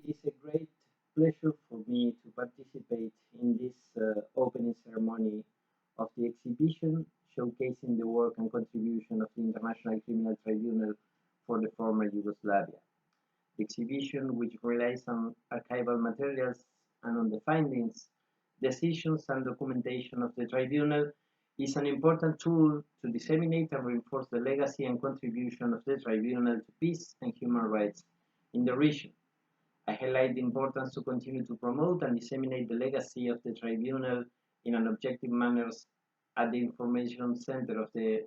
It is a great pleasure for me to participate in this opening ceremony of the exhibition showcasing the work and contribution of the International Criminal Tribunal for the former Yugoslavia. The exhibition, which relies on archival materials and on the findings, decisions and documentation of the tribunal, is an important tool to disseminate and reinforce the legacy and contribution of the tribunal to peace and human rights in the region. I highlight the importance to continue to promote and disseminate the legacy of the tribunal in an objective manner at the Information Center of the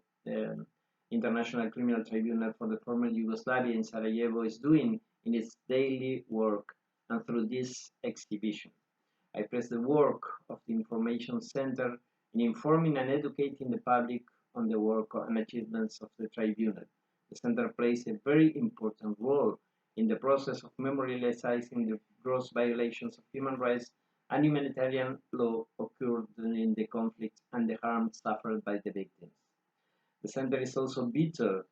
International Criminal Tribunal for the former Yugoslavia in Sarajevo is doing in its daily work and through this exhibition. I praise the work of the Information Center in informing and educating the public on the work and achievements of the tribunal. The center plays a very important role in the process of memorializing the gross violations of human rights and humanitarian law occurred during the conflict and the harm suffered by the victims. The center is also a vital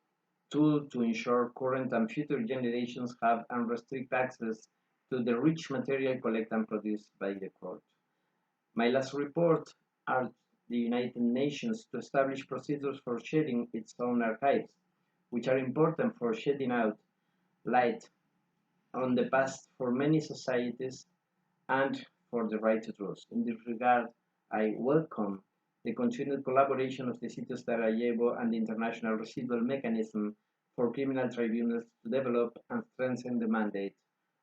tool to ensure current and future generations have unrestricted access to the rich material collected and produced by the court. My last report urged the United Nations to establish procedures for sharing its own archives, which are important for shedding out light on the past for many societies and for the right to truth. In this regard, I welcome the continued collaboration of the City of Sarajevo and the International Residual Mechanism for Criminal Tribunals to develop and strengthen the mandate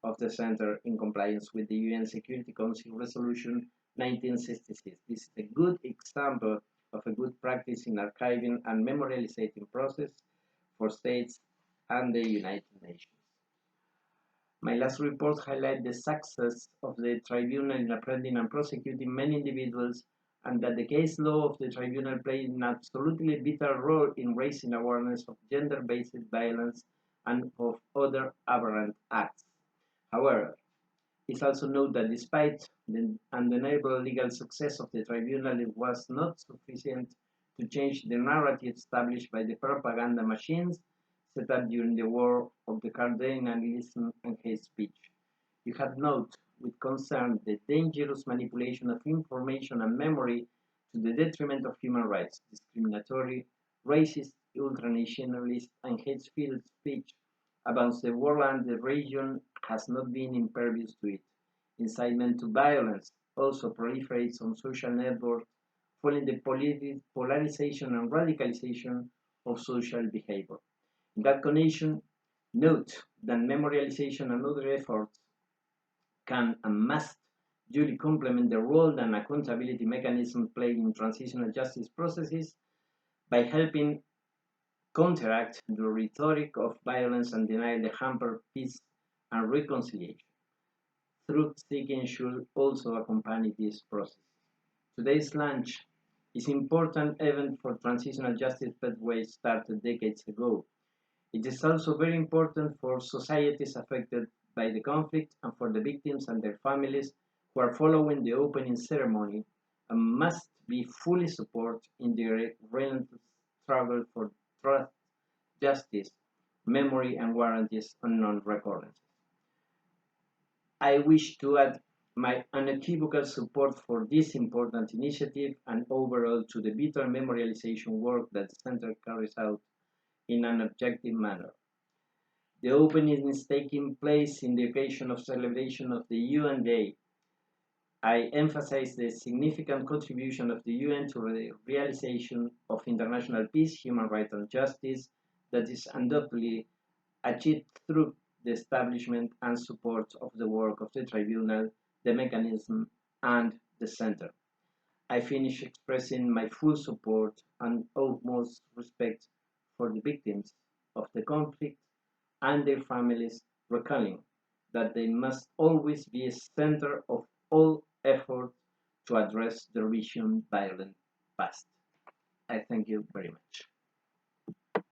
of the Center in compliance with the UN Security Council Resolution 1966. This is a good example of a good practice in archiving and memorializing process for states and the United Nations. My last report highlights the success of the tribunal in apprehending and prosecuting many individuals, and that the case law of the tribunal played an absolutely vital role in raising awareness of gender-based violence and of other aberrant acts. However, it's also noted that despite the undeniable legal success of the tribunal, it was not sufficient to change the narrative established by the propaganda machines set up during the war of the cardinalism and hate speech. You have noted with concern the dangerous manipulation of information and memory to the detriment of human rights, discriminatory, racist, ultranationalist, and hate-filled speech about the world and the region has not been impervious to it. Incitement to violence also proliferates on social networks, following the polarization and radicalization of social behavior. In that connection, note that memorialization and other efforts can and must duly complement the role and accountability mechanism played in transitional justice processes by helping counteract the rhetoric of violence and denial that hamper peace and reconciliation. Truth-seeking should also accompany this process. Today's launch is an important event for transitional justice pathways started decades ago. It is also very important for societies affected by the conflict and for the victims and their families who are following the opening ceremony and must be fully supported in their relentless struggle for trust, justice, memory, and guarantees on non-recurrence. I wish to add my unequivocal support for this important initiative and overall to the vital memorialization work that the Center carries out in an objective manner. The opening is taking place in the occasion of celebration of the UN Day. I emphasize the significant contribution of the UN to the realization of international peace, human rights, and justice that is undoubtedly achieved through the establishment and support of the work of the tribunal, the mechanism, and the center. I finish expressing my full support and utmost respect for the victims of the conflict and their families, recalling that they must always be a center of all effort to address the region's violent past. I thank you very much.